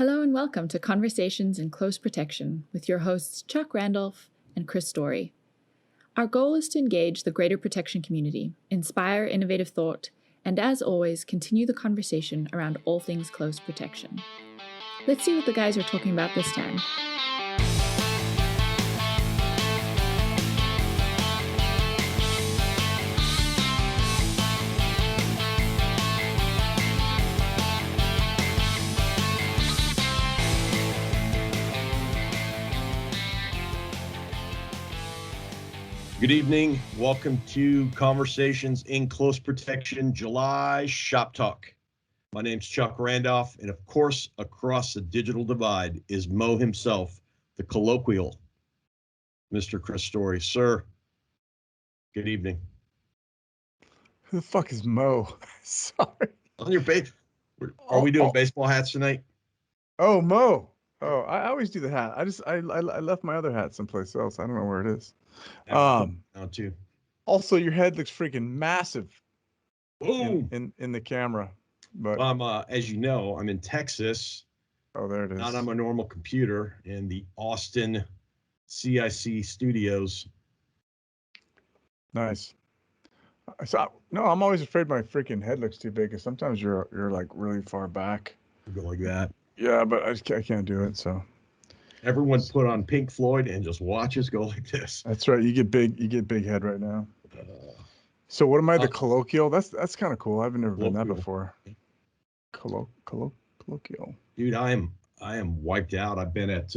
Hello and welcome to Conversations in Close Protection with your hosts Chuck Randolph and Chris Story. Our goal is to engage the greater protection community, inspire innovative thought, and as always, continue the conversation around all things close protection. Let's see what the guys are talking about this time. Good evening. Welcome to Conversations in Close Protection July Shop Talk. My name's Chuck Randolph, and of course, across the digital divide is Mo himself, the colloquial Mr. Chris Story. Sir, good evening. Who the fuck is Mo? Sorry. On your base, are we doing baseball hats tonight? Oh, Mo. Oh, I always do the hat. I left my other hat someplace else. I don't know where it is. Now too. Also, your head looks freaking massive. Boom. In the camera. But well, as you know, I'm in Texas. Oh, there it is. Not on my normal computer in the Austin CIC studios. Nice. So no, I'm always afraid my freaking head looks too big because sometimes you're like really far back. You go like that. Yeah, but I can't do it. So everyone put on Pink Floyd and just watch us go like this. That's right. You get big head right now. So what am I, the colloquial? That's kind of cool. I've never been that before. Colloquial. Dude, I am wiped out. I've been at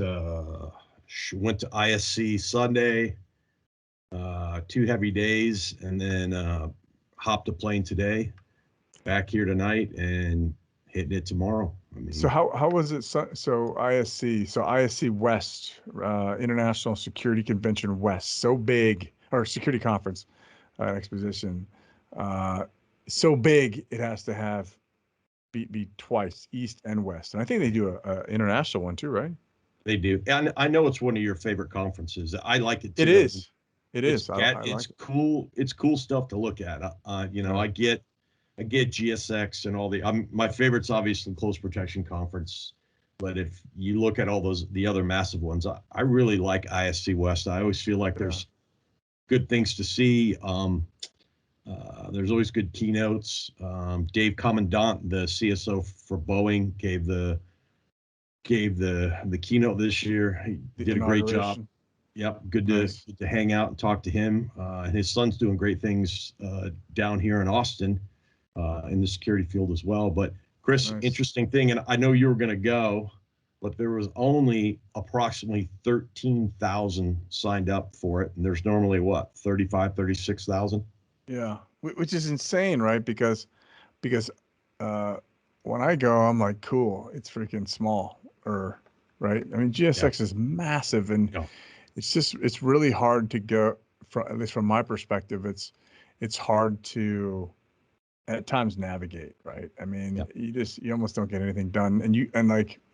went to ISC Sunday, 2 heavy days, and then hopped a plane today, back here tonight, and hitting it tomorrow. I mean, so how was it? So ISC West, International Security Convention West, so big, or Security Conference, Exposition, so big it has to have be twice, East and West, and I think they do a international one too, right? They do, and I know it's one of your favorite conferences. I like it too. It is. It's cool. It's cool stuff to look at. I get GSX and all my favorite's obviously Close Protection Conference, but if you look at all the other massive ones, I really like ISC West. I always feel like there's good things to see. There's always good keynotes. Dave Commandant, the CSO for Boeing, gave the keynote this year. He did a great job. Yep, good to hang out and talk to him. And his son's doing great things down here in Austin. In the security field as well. But Chris, Interesting thing, and I know you were going to go, but there was only approximately 13,000 signed up for it. And there's normally 36,000? Yeah, which is insane, right? Because when I go, I'm like, cool, it's freaking small, right? I mean, GSX is massive, and it's really hard to go, at least from my perspective, it's hard to at times navigate, right? I mean, you almost don't get anything done, and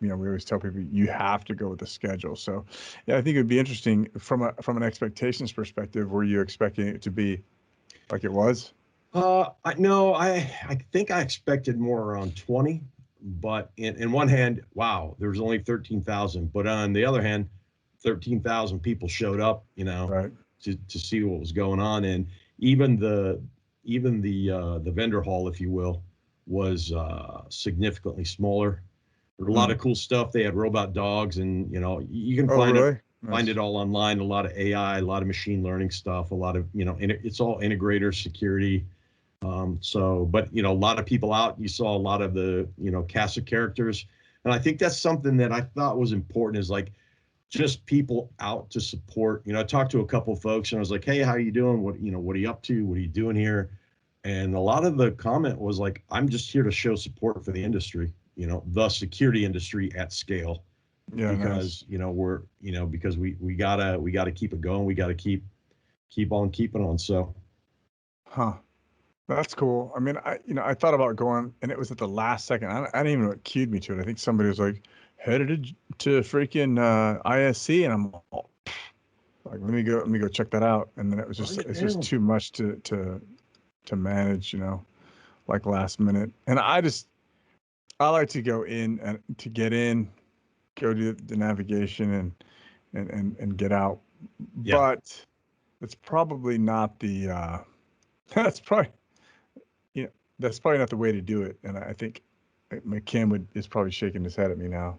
we always tell people you have to go with the schedule. So yeah, I think it would be interesting from an expectations perspective. Were you expecting it to be like it was? I think I expected more around 20, but in one hand, wow, there was only 13,000, but on the other hand, 13,000 people showed up, to see what was going on, and even the vendor hall, if you will, was significantly smaller. There were a lot of cool stuff. They had robot dogs, and you can find it all online. A lot of AI, a lot of machine learning stuff, a lot of it's all integrator security. But a lot of people out. You saw a lot of the cast of characters, and I think that's something that I thought was important. Is like just people out to support. I talked to a couple of folks and I was like, hey, how are you doing? What are you up to? What are you doing here? And a lot of the comment was like, I'm just here to show support for the industry, the security industry at scale. Yeah. Because, because we gotta keep it going. We gotta keep on keeping on. So. That's cool. I mean, I thought about going, and it was at the last second. I didn't even know what cued me to it. I think somebody was like, headed to freaking ISC, and I'm all, like, let me go check that out. And then it's just too much to manage, like last minute. And I like to go in and to get in go to the navigation and get out. Yeah. But it's probably not the that's probably that's probably not the way to do it. And I think McCam is probably shaking his head at me now.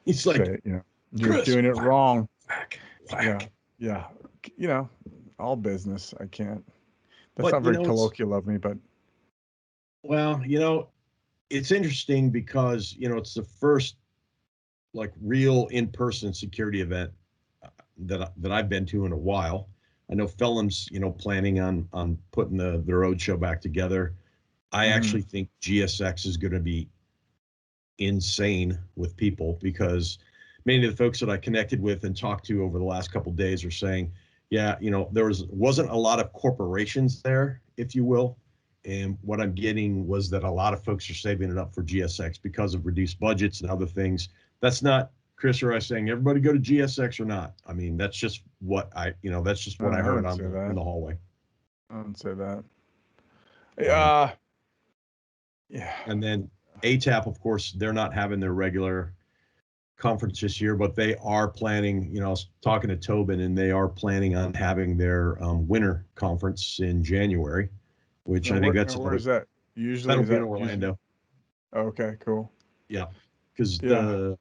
He's like, say, you're Chris, doing it wrong. whack. Yeah. All business. I can't. That's But, not very colloquial of me, but. Well, it's interesting because, it's the first like real in-person security event that I've been to in a while. I know Phelan's, planning on putting the road show back together. I actually think GSX is going to be insane with people because many of the folks that I connected with and talked to over the last couple of days are saying, yeah, there wasn't a lot of corporations there, if you will. And what I'm getting was that a lot of folks are saving it up for GSX because of reduced budgets and other things. That's not Chris or I saying everybody go to GSX or not. I mean, that's just what I heard in the hallway. I don't say that. Yeah. And then ATAP, of course, they're not having their regular conference this year, but they are planning, I was talking to Tobin, and they are planning on having their winter conference in January, which I think that's where is that? Usually that'll be in Orlando. Okay, cool. Yeah, because the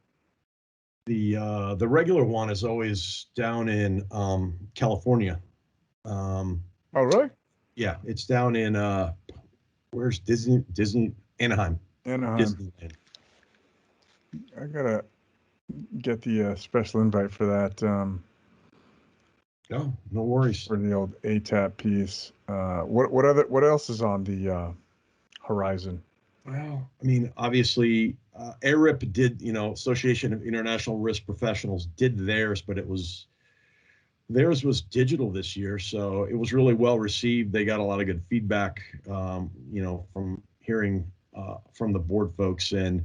regular one is always down in California. Oh, really? Yeah, it's down in where's Disney Anaheim. Disneyland. I gotta get the special invite for that. No worries. For the old ATAP piece. What else is on the horizon? Well, I mean, obviously, ARIP did, Association of International Risk Professionals did theirs, but theirs was digital this year, so it was really well received. They got a lot of good feedback, from hearing from the board folks, and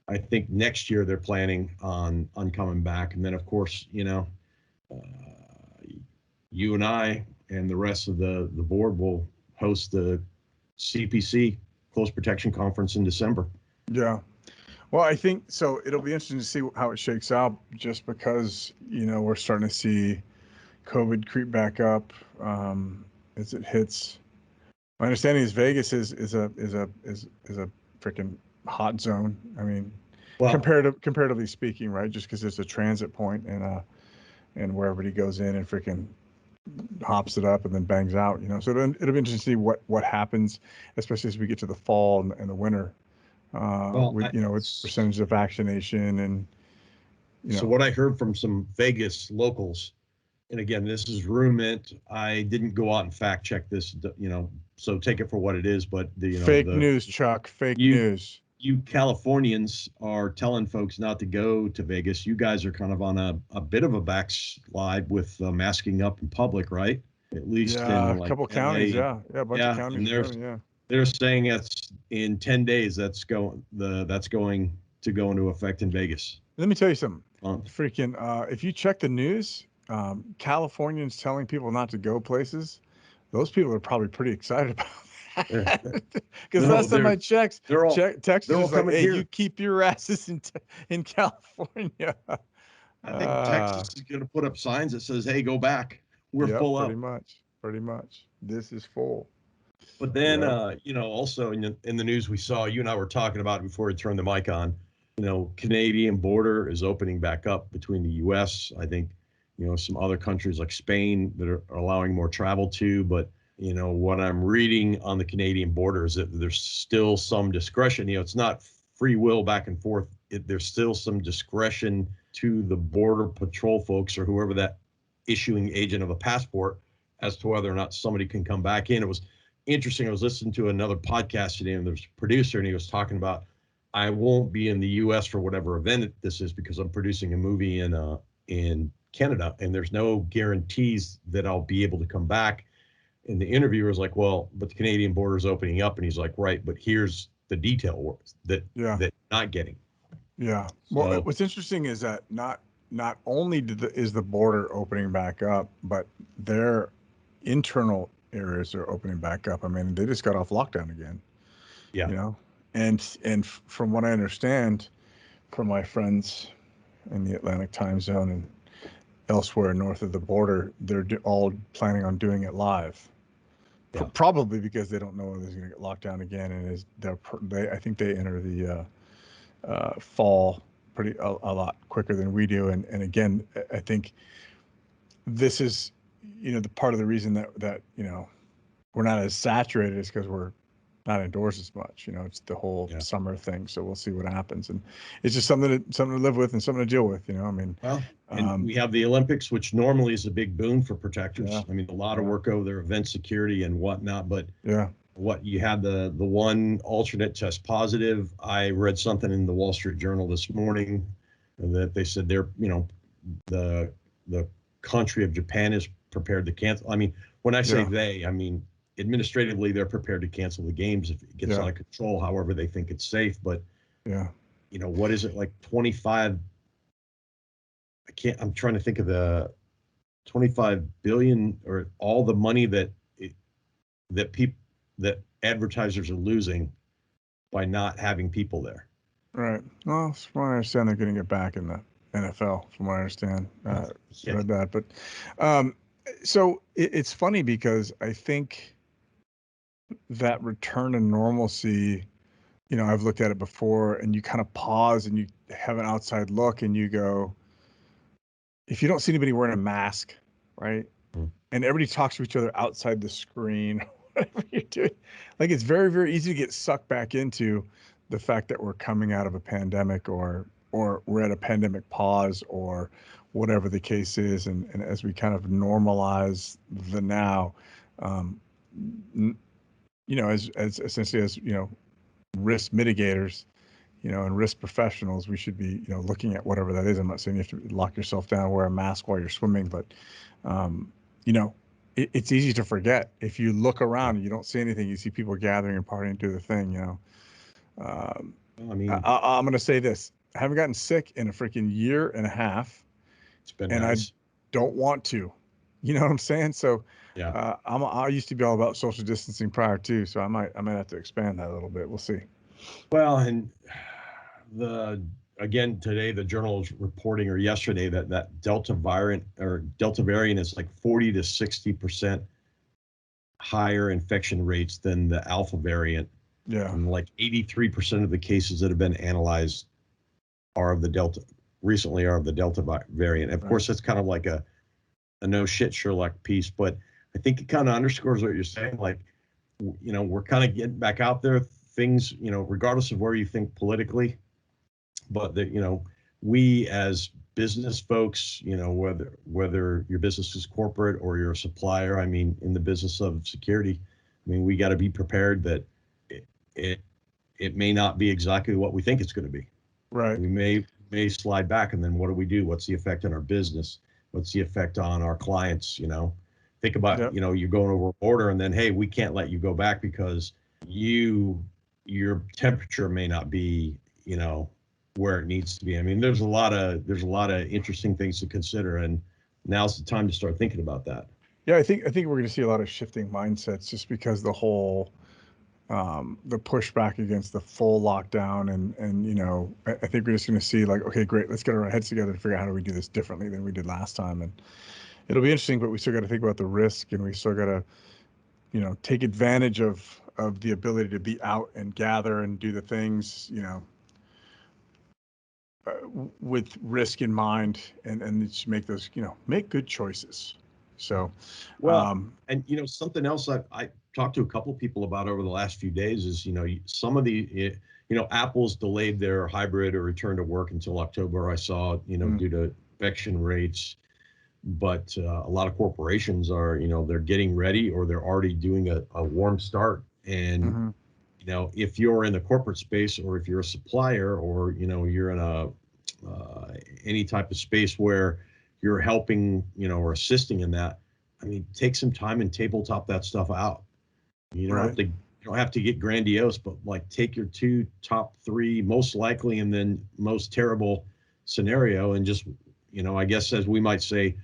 I think next year they're planning on coming back. And then, of course, you and I and the rest of the board will host the CPC Close Protection Conference in December. Yeah. Well, I think so. It'll be interesting to see how it shakes out, just because we're starting to see COVID creep back up as it hits. My understanding is Vegas is a freaking hot zone. I mean, comparatively speaking, right? Just because it's a transit point and where everybody goes in and freaking hops it up and then bangs out, So then it'll be interesting to see what happens, especially as we get to the fall and the winter, with percentage of vaccination and. So what I heard from some Vegas locals, and again, this is rumor. I didn't go out and fact check this, so take it for what it is. But fake news, Chuck. Fake news. You Californians are telling folks not to go to Vegas. You guys are kind of on a bit of a backslide with masking up in public, right? At least in a couple counties, a bunch of counties. And they're saying that's in 10 days. That's going to go into effect in Vegas. Let me tell you something. If you check the news, Californians telling people not to go places, those people are probably pretty excited about that. Because last time I checked, Texas was like, "Hey, you keep your asses in California." I think Texas is going to put up signs that says, "Hey, go back. We're full up." Pretty much. This is full. But then, also in the news we saw, you and I were talking about it before we turned the mic on. Canadian border is opening back up between the U.S. I think, some other countries like Spain that are allowing more travel to. But, what I'm reading on the Canadian border is that there's still some discretion. It's not free will back and forth. There's still some discretion to the border patrol folks or whoever that issuing agent of a passport as to whether or not somebody can come back in. It was interesting. I was listening to another podcast today, and there's a producer, and he was talking about, I won't be in the U.S. for whatever event this is because I'm producing a movie in Canada, and there's no guarantees that I'll be able to come back. And the interviewer was like, well, but the Canadian border is opening up. And he's like, right, but here's the detail that you're not getting. Yeah. Well, what's interesting is that not only is the border opening back up, but their internal areas are opening back up. I mean, they just got off lockdown again. Yeah. And from what I understand from my friends in the Atlantic time zone and elsewhere north of the border, they're all planning on doing it live. Yeah. Probably because they don't know whether it's going to get locked down again, and I think they enter the fall a lot quicker than we do. And again, I think this is, the part of the reason that we're not as saturated is because we're not indoors as much. It's the whole summer thing. So we'll see what happens, and it's just something to live with and something to deal with. I mean, well, and we have the Olympics, which normally is a big boon for protectors. Yeah, I mean, a lot of work over their event security and whatnot, but what you had the one alternate test positive. I read something in the Wall Street Journal this morning that they said they're, the country of Japan is prepared to cancel. I mean, when I say they, I mean administratively they're prepared to cancel the games if it gets out of control. However, they think it's safe. But what is it, like 25? I'm trying to think of the 25 billion or all the money that advertisers are losing by not having people there. Right. Well, from what I understand, they're getting it back in the NFL. From what I understand, read that. But so it's funny because I think that return to normalcy, I've looked at it before, and you kind of pause and you have an outside look and you go, if you don't see anybody wearing a mask, right? And everybody talks to each other outside the screen, whatever you're doing, like it's very, very easy to get sucked back into the fact that we're coming out of a pandemic or we're at a pandemic pause or whatever the case is. And as we kind of normalize the now, as essentially as, risk mitigators, and risk professionals, we should be, looking at whatever that is. I'm not saying you have to lock yourself down, wear a mask while you're swimming, but, it's easy to forget. If you look around and you don't see anything, you see people gathering and partying, do the thing, I mean, I'm going to say this. I haven't gotten sick in a freaking year and a half. It's been and nice. I don't want to, you know what I'm saying? So I used to be all about social distancing prior to, so I might have to expand that a little bit. We'll see. Well, and again, today the journal is reporting, or yesterday, that Delta variant is like 40 to 60% higher infection rates than the Alpha variant. Yeah. And like 83% of the cases that have been analyzed are of the Delta variant. Of course, it's kind of like a no shit Sherlock piece, but I think it kind of underscores what you're saying. Like, we're kind of getting back out there. Things, regardless of where you think politically, but that, we as business folks, whether your business is corporate or you're a supplier, I mean, in the business of security, I mean, we got to be prepared that it may not be exactly what we think it's going to be. Right. We may slide back, and then what do we do? What's the effect on our business? What's the effect on our clients? Think about, you're going over a border, and then, hey, we can't let you go back because your temperature may not be, where it needs to be. I mean, there's a lot of interesting things to consider, and now's the time to start thinking about that. Yeah, I think we're going to see a lot of shifting mindsets just because the whole the pushback against the full lockdown, and I think we're just going to see like, okay, great, let's get our heads together to figure out how do we do this differently than we did last time. And it'll be interesting, but we still got to think about the risk, and we still got to take advantage of the ability to be out and gather and do the things with risk in mind, and just make those make good choices. So and something else I talked to a couple people about over the last few days is some of the Apple's delayed their hybrid or return to work until October, I saw, due to infection rates. But a lot of corporations are, they're getting ready, or they're already doing a warm start. And, if you're in the corporate space, or if you're a supplier, or, you're in any type of space where you're helping, or assisting in that, I mean, take some time and tabletop that stuff out. You don't have to get grandiose, but like take your top three most likely and then most terrible scenario, and just, I guess, as we might say,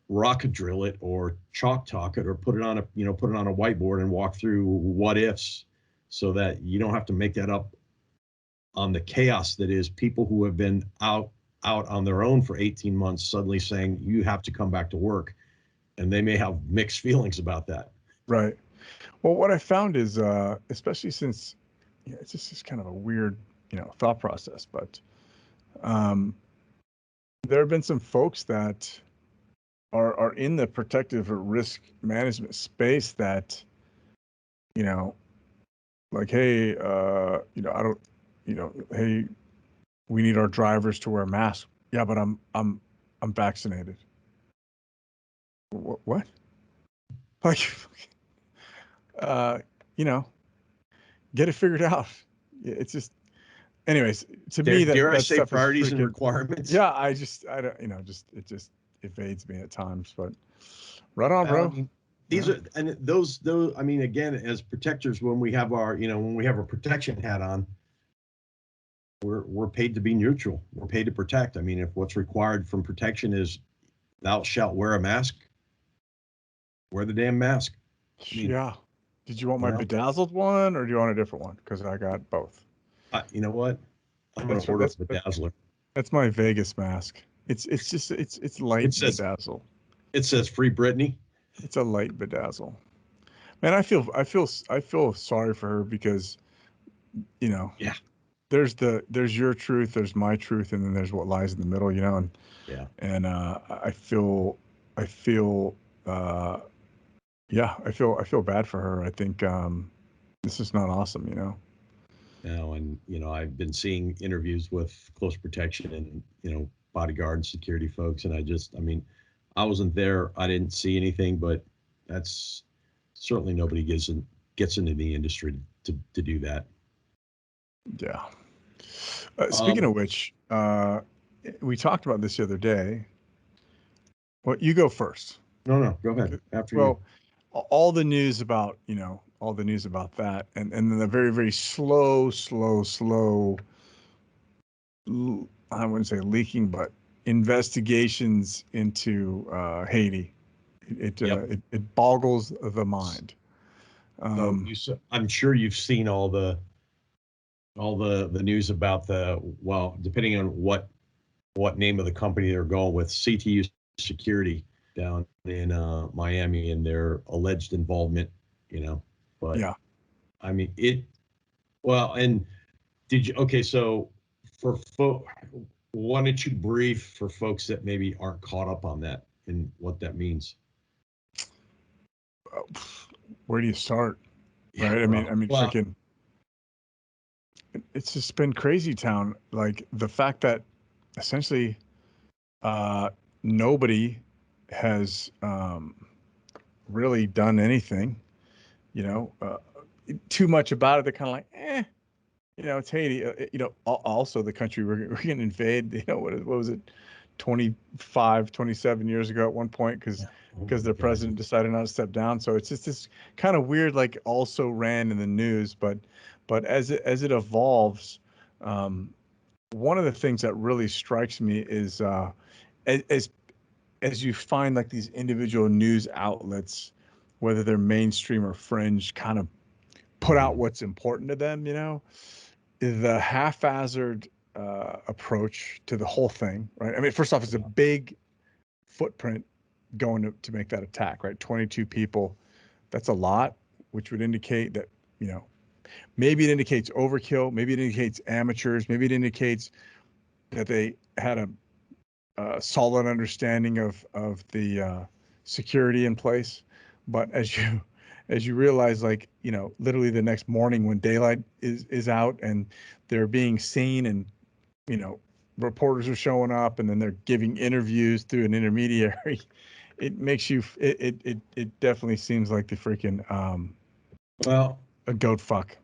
rocket drill it or chalk talk it, or put it on a whiteboard and walk through what ifs, so that you don't have to make that up on the chaos that is people who have been out out on their own for 18 months suddenly saying you have to come back to work, and they may have mixed feelings about that. Right. Well, what I found is, especially since it's just kind of a weird, thought process, but there have been some folks that are in the protective or risk management space that, like, hey, I don't, hey, we need our drivers to wear masks. Yeah, but I'm vaccinated. What? Like, get it figured out. It's just, anyways, to me, Dare I that say stuff is priorities and freaking, requirements? yeah, I don't, it just evades me at times, but right on, bro. These are, and those, I mean, again, as protectors, when we have our, when we have our protection hat on, we're paid to be neutral. We're paid to protect. I mean, if what's required from protection is thou shalt wear a mask, wear the damn mask. I mean, yeah. Did you want my bedazzled one, or do you want a different one? Because I got both. You know what? I'm going to order a bedazzler. That's my Vegas mask. It's light bedazzle. It says Free Britney. It's a light bedazzle. Man, I feel sorry for her because, yeah. There's your truth, there's my truth, and then there's what lies in the middle, and yeah. And I feel bad for her. I think this is not awesome, No, and I've been seeing interviews with close protection and bodyguard and security folks, and I wasn't there, I didn't see anything, but that's certainly nobody gets into the industry to do that. Yeah. Speaking of which, we talked about this the other day. Well, you go first. No, go ahead. After you. All the news about that, and then the very, very slow, I wouldn't say leaking, but investigations into Haiti. It boggles the mind. So I'm sure you've seen all the news about depending on what name of the company they're going with, CTU Security down in Miami, and their alleged involvement, but yeah, I mean it. Well, and so for why don't you brief for folks that maybe aren't caught up on that and what that means? Where do you start? Right. I mean, freaking, it's just been crazy town. Like the fact that essentially nobody has really done anything, too much about it. They're kind of like, it's Haiti. Also the country we're going to invade, what was it, 25, 27 years ago at one point, because their president decided not to step down. So it's just this kind of weird, like also ran in the news, but as it evolves, one of the things that really strikes me is as you find like these individual news outlets, whether they're mainstream or fringe, kind of put out what's important to them, the haphazard approach to the whole thing, right? I mean, first off, it's a big footprint going to make that attack, right? 22 people, that's a lot, which would indicate that, maybe it indicates overkill, maybe it indicates amateurs, maybe it indicates that they had a solid understanding of the security in place. But as you realize, like, literally the next morning when daylight is out and they're being seen, and reporters are showing up, and then they're giving interviews through an intermediary, it makes you it definitely seems like the freaking a goat fuck.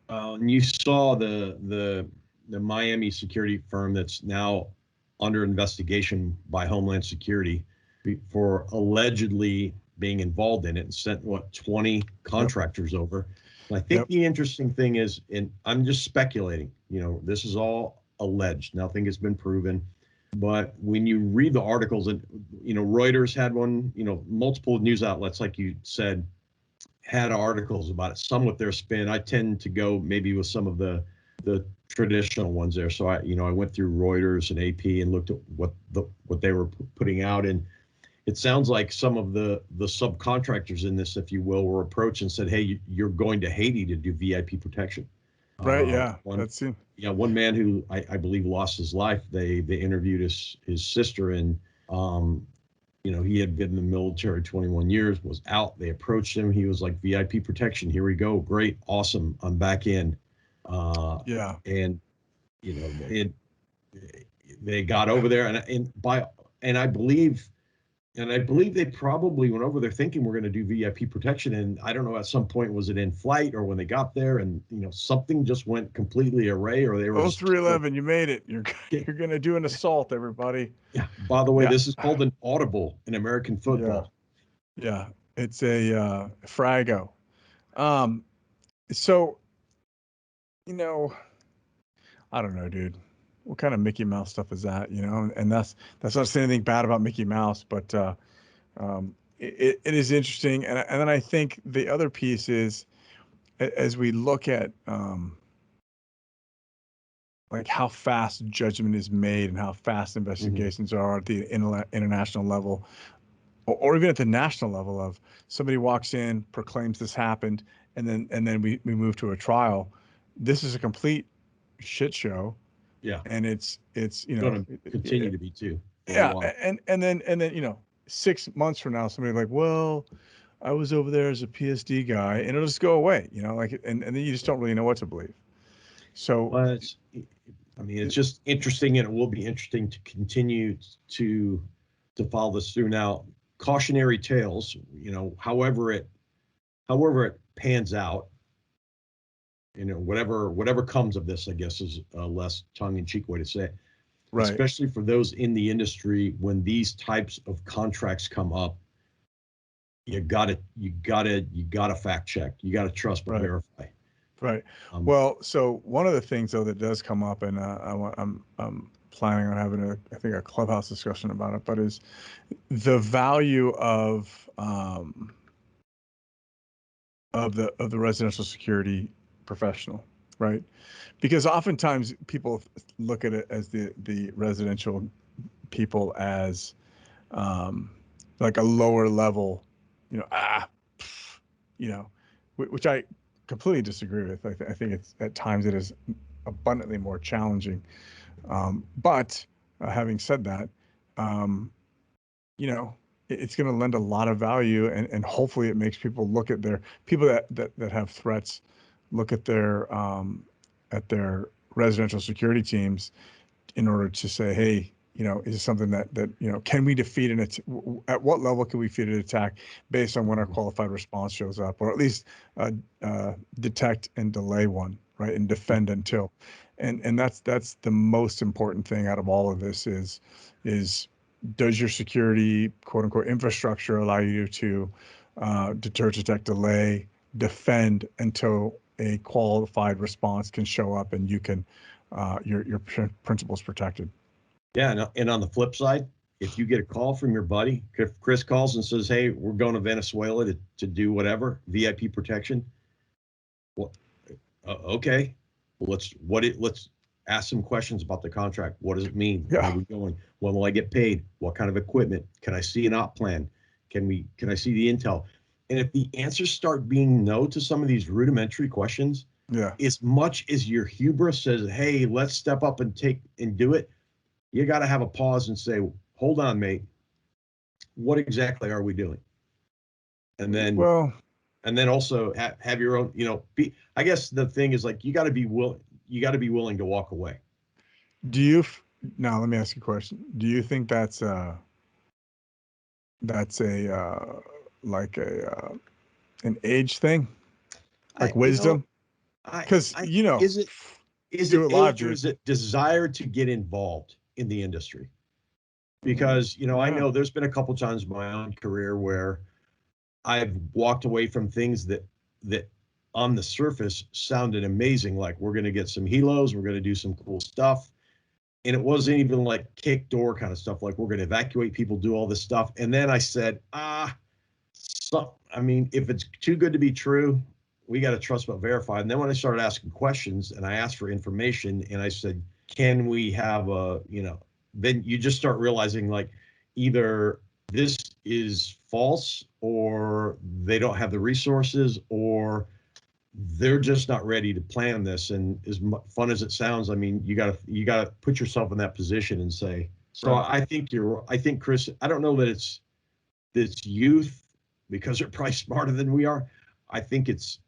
And you saw the Miami security firm that's now under investigation by Homeland Security for allegedly being involved in it, and sent 20 contractors over. And I think the interesting thing is, and I'm just speculating, this is all alleged, nothing has been proven, but when you read the articles, and Reuters had one, multiple news outlets, like you said, had articles about it, some with their spin. I tend to go maybe with some of the the traditional ones there. So I went through Reuters and AP and looked at what they were putting out, and it sounds like some of the subcontractors in this, if you will, were approached and said, "Hey, you're going to Haiti to do VIP protection." Right. Yeah. One man who I believe lost his life. They interviewed his sister, and he had been in the military 21 years, was out. They approached him. He was like, "VIP protection. Here we go. Great. Awesome. I'm back in." Yeah. And they got over there, and I believe they probably went over there thinking we're going to do VIP protection. And I don't know, at some point, was it in flight or when they got there, and something just went completely array, or they were 0311, you made it. You're going to do an assault, everybody. Yeah. By the way, this is called an audible in American football. Yeah. It's a frago. So, I don't know, dude. What kind of Mickey Mouse stuff is that? And that's not saying anything bad about Mickey Mouse, but it is interesting. And then I think the other piece is, as we look at like how fast judgment is made and how fast investigations are at the international level, or even at the national level, of somebody walks in, proclaims this happened, and then we move to a trial. This is a complete shit show. Yeah. And it's going to continue to be too. Yeah. And then 6 months from now, somebody like, well, I was over there as a PSD guy, and it'll just go away, and then you just don't really know what to believe. So it's just interesting, and it will be interesting to continue to follow this through. Now, cautionary tales, however it pans out, whatever comes of this, I guess, is a less tongue-in-cheek way to say it. Right. Especially for those in the industry, when these types of contracts come up, you gotta fact check. You gotta trust but verify. Right. Well, so one of the things though that does come up, and I'm planning on having a clubhouse discussion about it, but is the value of the residential security professional, right? Because oftentimes people look at it as the residential people as like a lower level, which I completely disagree with. I think it's at times it is abundantly more challenging. But having said that, it's going to lend a lot of value, and hopefully it makes people look at their people that have threats, look at their residential security teams in order to say, hey, is it something that can we defeat at what level can we defeat an attack based on when our qualified response shows up, or at least detect and delay one, right, and defend until, and that's the most important thing out of all of this is does your security quote unquote infrastructure allow you to deter, detect, delay, defend until a qualified response can show up and you can your principles protected. Yeah, and on the flip side, if you get a call from your buddy, if Chris calls and says, "Hey, we're going to Venezuela to do whatever, VIP protection," well, okay, well, let's ask some questions about the contract. What does it mean? Yeah. Where are we going? When will I get paid? What kind of equipment? Can I see an op plan? Can I see the intel? And if the answers start being no to some of these rudimentary questions, as much as your hubris says, "Hey, let's step up and do it," you got to have a pause and say, "Hold on, mate. What exactly are we doing?" And then, also have your own. I guess the thing is, like, you got to be willing. You got to be willing to walk away. Now let me ask you a question. Do you think that's an age thing, like wisdom? Because is it age, or is it desire to get involved in the industry? Because I know there's been a couple times in my own career where I've walked away from things that on the surface sounded amazing, like we're going to get some helos, we're going to do some cool stuff, and it wasn't even like kick door kind of stuff, like we're going to evacuate people, do all this stuff. And then I said, if it's too good to be true, we got to trust but verify. And then when I started asking questions and I asked for information and I said, can we have a, then you just start realizing like either this is false or they don't have the resources or they're just not ready to plan this. And as fun as it sounds, I mean, you gotta put yourself in that position and say, so Right. I think Chris, I don't know that it's youth because they're probably smarter than we are. I think it's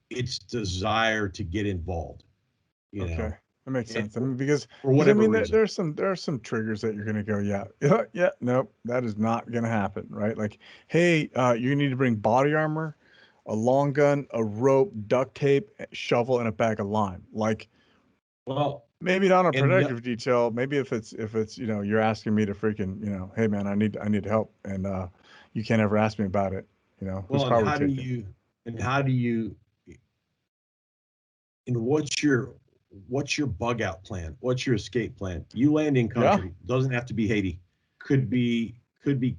desire to get involved, Okay. That makes and sense. I mean, because for I whatever mean, reason. there are some triggers that you're going to go, yeah, yeah, yeah, nope, that is not going to happen, right? Like, hey, you need to bring body armor, a long gun, a rope, duct tape, shovel, and a bag of lime. Like, Well, maybe not a and protective detail. Maybe if it's you're asking me to freaking hey man, I need help, and you can't ever ask me about it. Whose well, and car we how do taking? you and how do you and what's your bug out plan? What's your escape plan? You land in Yeah, country. Doesn't have to be Haiti. Could be I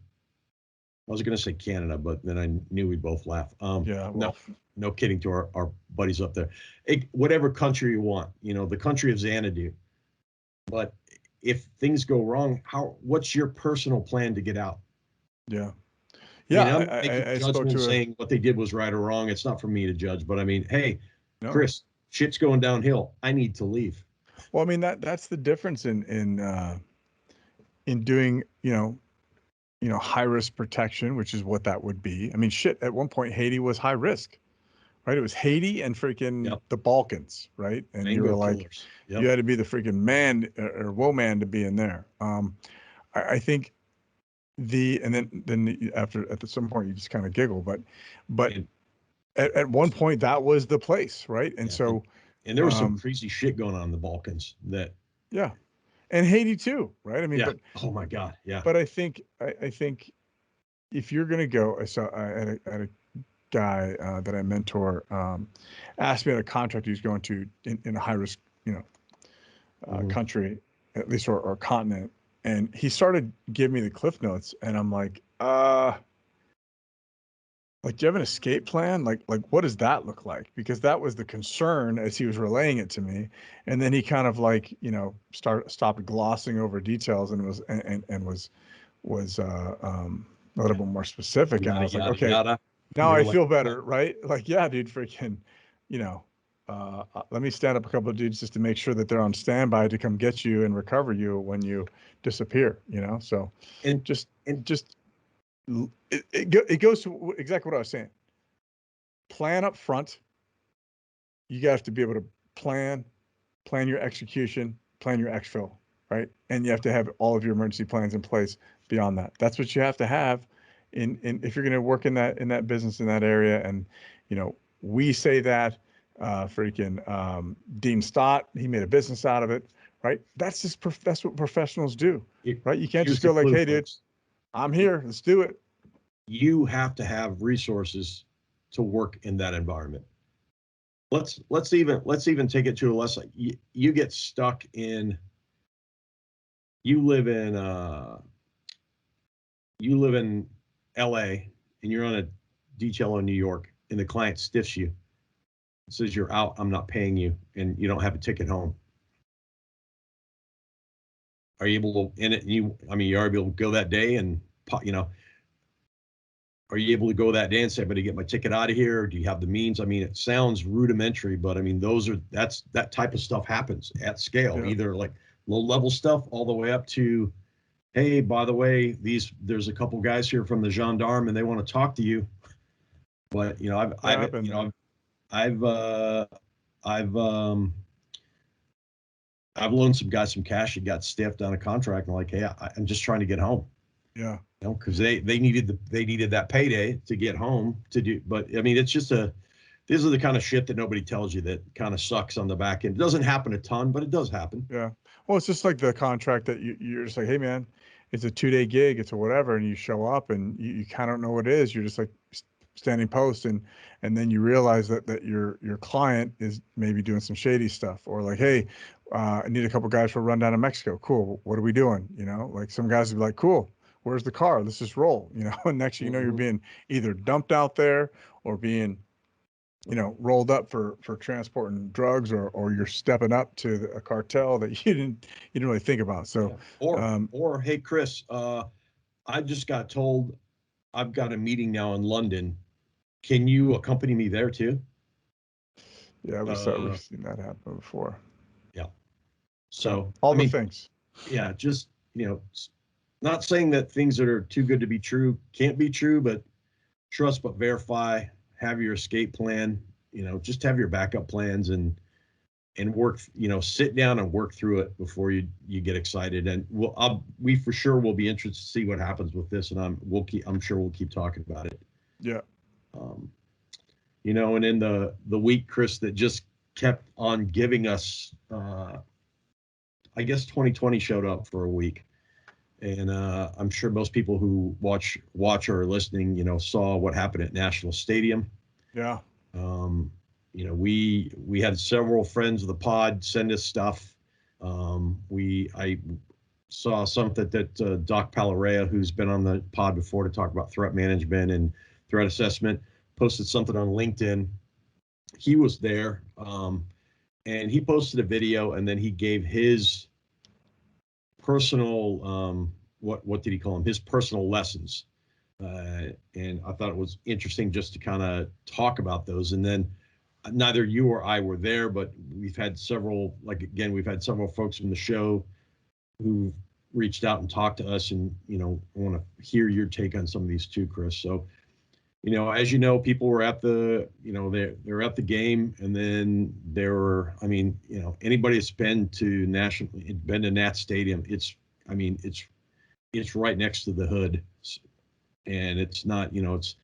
was going to say Canada, but then I knew we'd both laugh. yeah. No, Well, no kidding to our buddies up there. Whatever country you want, the country of Xanadu. But if things go wrong, what's your personal plan to get out? yeah, I mean, I'm yeah. not making I spoke judgment to a saying what they did was right or wrong. It's not for me to judge, but I mean, hey, no. Chris, shit's going downhill. I need to leave. Well, I mean that's the difference in doing high risk protection, which is what that would be. I mean, shit. At one point, Haiti was high risk, right? It was Haiti and freaking Yep. the Balkans, right? And you were Mango like, killers. you Yep. had to be the freaking man or woman to be in there. I think and then after at some point you just kind of giggle, but And at one point that was the place, right? And yeah, so, and there was some um, crazy shit going on in the Balkans that yeah, and Haiti too, right? I mean, yeah. Oh my God. Yeah. but I think if you're gonna go, I had a guy that I mentor asked me at a contract he was going to in a high risk, Mm-hmm. country, at least or continent, and he started giving me the cliff notes, and I'm like, do you have an escape plan? Like, what does that look like? Because that was the concern as he was relaying it to me. And then he kind of like, stopped glossing over details and was a little bit more specific. And I Yada was like, yada okay, yada. now You're I like, feel better, right? Like, yeah, dude, freaking, you know, let me stand up a couple of dudes just to make sure that they're on standby to come get you and recover you when you disappear, So and just, and just it goes to exactly what I was saying. Plan up front. You have to be able to plan your execution, plan your exfil, right? And you have to have all of your emergency plans in place beyond that. That's what you have to have in if you're going to work in that business in that area. And we say that freaking Dean Stott, he made a business out of it, right? That's what professionals do, right? You can't here's just the go like, clue, hey, dude, folks. I'm here, let's do it. You have to have resources to work in that environment. Let's even take it to a less. You get stuck in. You live in you live in L.A. and you're on a detail in New York, and the client stiffs you, says you're out. I'm not paying you, and you don't have a ticket home. Are you able to in it? I mean, you are able to go that day and are you able to go that day and say, I'm going to get my ticket out of here? Or do you have the means? I mean, it sounds rudimentary, but I mean, that type of stuff happens at scale, Yeah. either like low level stuff all the way up to, hey, by the way, there's a couple guys here from the gendarme and they want to talk to you. But I've I've loaned some guys some cash and got stiffed on a contract and like, hey, I'm just trying to get home. Yeah. Because they needed that payday to get home to do. But I mean, it's just these are the kind of shit that nobody tells you that kind of sucks on the back end. It doesn't happen a ton, but it does happen. Yeah. Well, it's just like the contract that you're just like, hey man, it's a 2-day gig, it's a whatever, and you show up and you kind of don't know what it is. You're just like standing post, and then you realize that your client is maybe doing some shady stuff, or like, hey, I need a couple guys for a run down to Mexico. Cool. What are we doing? Like some guys would be like, cool. Where's the car? Let's just roll. And next thing you know, you're being either dumped out there or being rolled up for transporting drugs, or you're stepping up to a cartel that you didn't really think about. So, or hey, Chris, I just got told I've got a meeting now in London. Can you accompany me there too? Yeah, we've seen that happen before. Yeah. So all the things. Yeah, just not saying that things that are too good to be true can't be true, but trust but verify. Have your escape plan. Just have your backup plans and work. Sit down and work through it before you get excited. And we for sure will be interested to see what happens with this, and I'm sure we'll keep talking about it. Yeah. And in the week, Chris, that just kept on giving us, I guess 2020 showed up for a week. And I'm sure most people who watch or are listening, saw what happened at National Stadium. Yeah. We had several friends of the pod send us stuff. I saw something that Doc Palarea, who's been on the pod before to talk about threat management and threat assessment, posted something on LinkedIn. He was there, and he posted a video, and then he gave his personal what did he call them? His personal lessons, and I thought it was interesting just to kind of talk about those. And then neither you or I were there, but we've had several folks from the show who reached out and talked to us, and I want to hear your take on some of these too, Chris. So, as people were at the, they're at the game, and then there were, anybody that's been to Nat Stadium, it's right next to the hood, and it's not, it's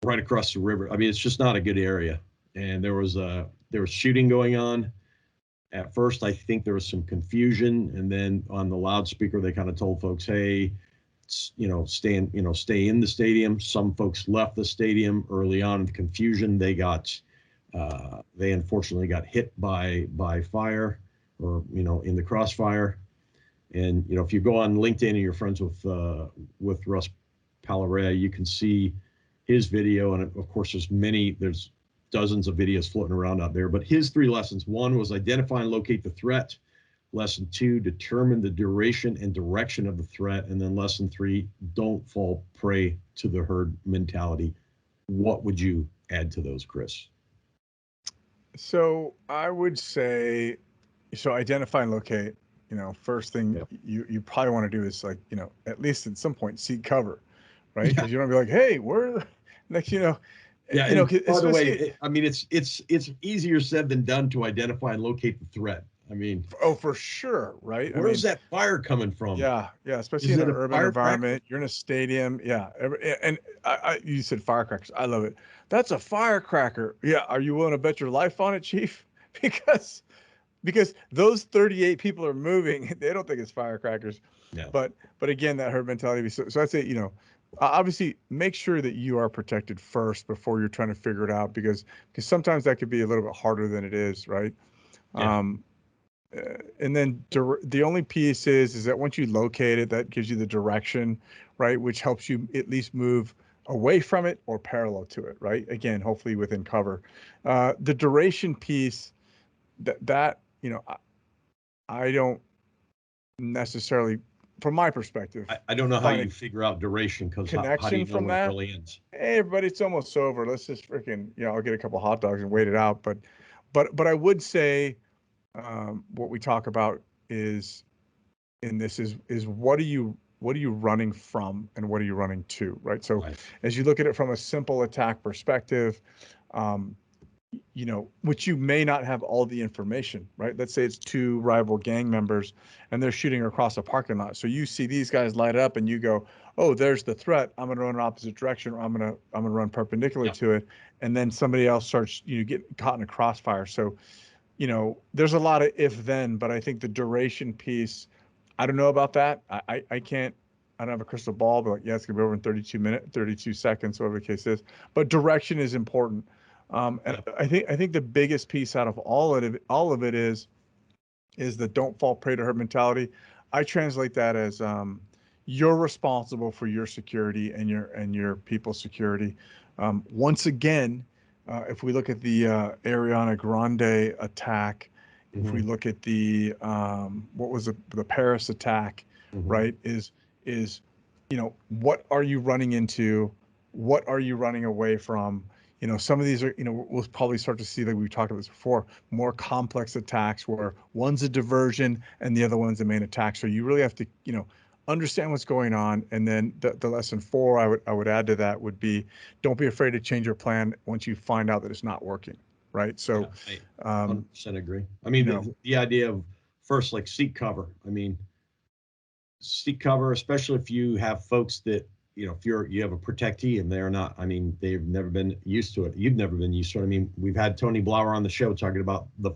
right across the river. It's just not a good area. And there was shooting going on. At first, I think there was some confusion, and then on the loudspeaker, they kind of told folks, "Hey, stay in the stadium." Some folks left the stadium early on in the confusion. They unfortunately got hit by fire, or in the crossfire. And if you go on LinkedIn and you're friends with Russ Palarea, you can see his video, and of course there's dozens of videos floating around out there. But his 3 lessons: 1 was identify and locate the threat. Lesson 2, determine the duration and direction of the threat. And then lesson 3, don't fall prey to the herd mentality. What would you add to those, Chris? So I would say, identify and locate. First thing you probably want to do is, at least at some point, seek cover, right? Because you don't be like, hey, we're next, Yeah. By the way, it's easier said than done to identify and locate the threat. For sure, right? Where's that fire coming from? Yeah, especially in an urban environment. You're in a stadium, and you said firecrackers. I love it. That's a firecracker. Yeah, are you willing to bet your life on it, Chief? Because those 38 people are moving. They don't think it's firecrackers. Yeah. But again, that herd mentality. So I'd say, obviously make sure that you are protected first before you're trying to figure it out, because sometimes that could be a little bit harder than it is, right? Yeah. And then the only piece is that once you locate it, that gives you the direction, right? Which helps you at least move away from it or parallel to it, right? Again, hopefully within cover. The duration piece, that I don't necessarily, from my perspective, I don't know how you figure out duration, because how do you know when it really ends? Hey, everybody, it's almost over. Let's just freaking, I'll get a couple hot dogs and wait it out. But I would say, what we talk about is what are you running from and what are you running to, right? So as you look at it from a simple attack perspective, which you may not have all the information, right? Let's say it's 2 rival gang members and they're shooting across a parking lot. So you see these guys light up and you go, oh, there's the threat. I'm going to run in opposite direction, or I'm going to run perpendicular to it. And then somebody else starts, get caught in a crossfire. So, there's a lot of if then, but I think the duration piece, I don't know about that. I don't have a crystal ball, but it's gonna be over in 32 seconds, whatever the case is. But direction is important. And I think the biggest piece out of all of it is the don't fall prey to herd mentality. I translate that as you're responsible for your security and your people's security. Once again, If we look at the Ariana Grande attack, if we Mm-hmm. look at the what was the Paris attack, Mm-hmm. right? Is what are you running into? What are you running away from? Some of these are, we'll probably start to see, like we've talked about this before, more complex attacks where one's a diversion and the other one's the main attack. So you really have to, understand what's going on. And then the lesson 4 I would add to that would be, don't be afraid to change your plan once you find out that it's not working. Right. Yeah, So, I um, 100% agree. I you mean, know, the idea of first, like, seek cover. I mean, seek cover, especially if you have folks that, if you have a protectee and they're not, I mean, they've never been used to it. You've never been used to it. I mean, we've had Tony Blauer on the show talking about the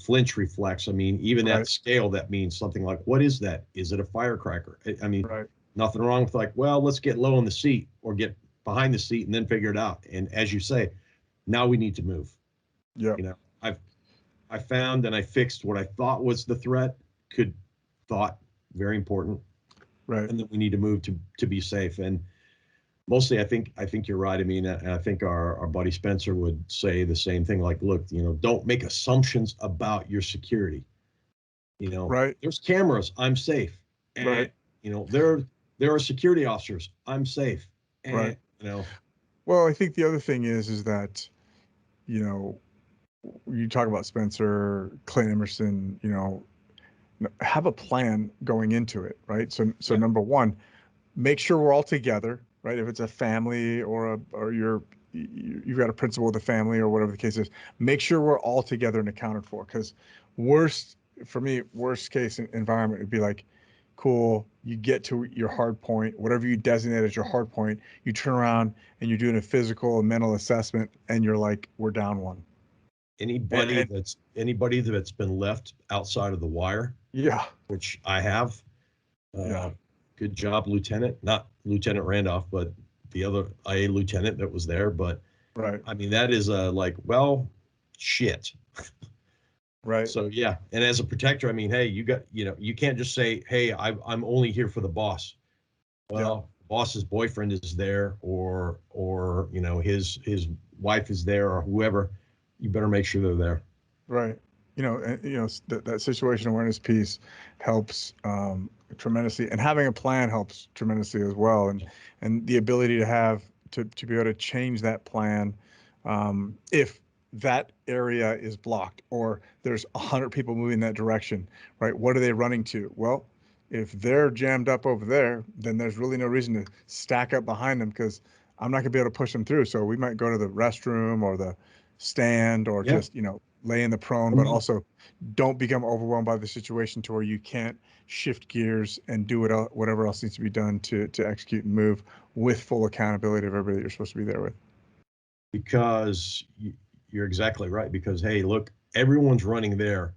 flinch reflex. I mean, even at right, scale, that means something like, what is that? Is it a firecracker? I mean, right. nothing wrong with, like, well, let's get low in the seat or get behind the seat and then figure it out. And as you say, now we need to move. Yeah. You know, I found and I fixed what I thought was the threat. Thought very important, Right. and then we need to move to be safe. And mostly, I think you're right. I mean, and I think our buddy Spencer would say the same thing. Like, look, don't make assumptions about your security. Right. There's cameras. I'm safe. And Right. there are security officers. I'm safe. Right. And Well, I think the other thing is that, you know, you talk about Spencer, Clay Emerson, have a plan going into it, right? So yeah, number one, make sure we're all together, right? If it's a family or you've got a principal with a family or whatever the case is, make sure we're all together and accounted for. Because worst case environment would be like, cool, you get to your hard point, whatever you designate as your hard point, you turn around and you're doing a physical and mental assessment, and you're like, we're down one. anybody And that's been left outside of the wire, yeah, which I have. yeah, Uh, Good job, Lieutenant. Not Lieutenant Randolph, but the other IA lieutenant that was there. But right, I mean, that is like, well, shit. right, So yeah, and as a protector, I mean, hey, you can't just say, hey, I'm only here for the boss. yeah, Well, boss's boyfriend is there, or his wife is there, or whoever. You better make sure they're there. right. That situation awareness piece helps tremendously, and having a plan helps tremendously as well, and the ability to be able to change that plan if that area is blocked or there's 100 people moving that direction, right? What are they running to? Well, if they're jammed up over there, then there's really no reason to stack up behind them because I'm not going to be able to push them through. So we might go to the restroom or the stand or Yeah. just, lay in the prone, but also don't become overwhelmed by the situation to where you can't shift gears and do whatever else needs to be done to execute and move with full accountability of everybody that you're supposed to be there with. Because you're exactly right. Because, hey, look, everyone's running there.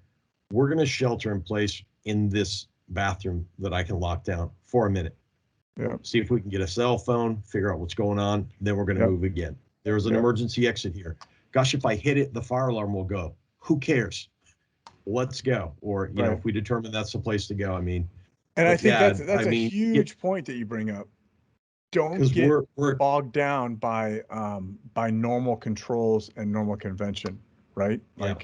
We're going to shelter in place in this bathroom that I can lock down for a minute. Yeah. See if we can get a cell phone, figure out what's going on. Then we're going to Yep. move again. There's an Yep. emergency exit here. Gosh, if I hit it, the fire alarm will go. Who cares? Let's go. Or, Right. if we determine that's the place to go, I mean, And I but think yeah, that's I a mean, huge point that you bring up. Don't because get we're bogged down by normal controls and normal convention, right? yeah,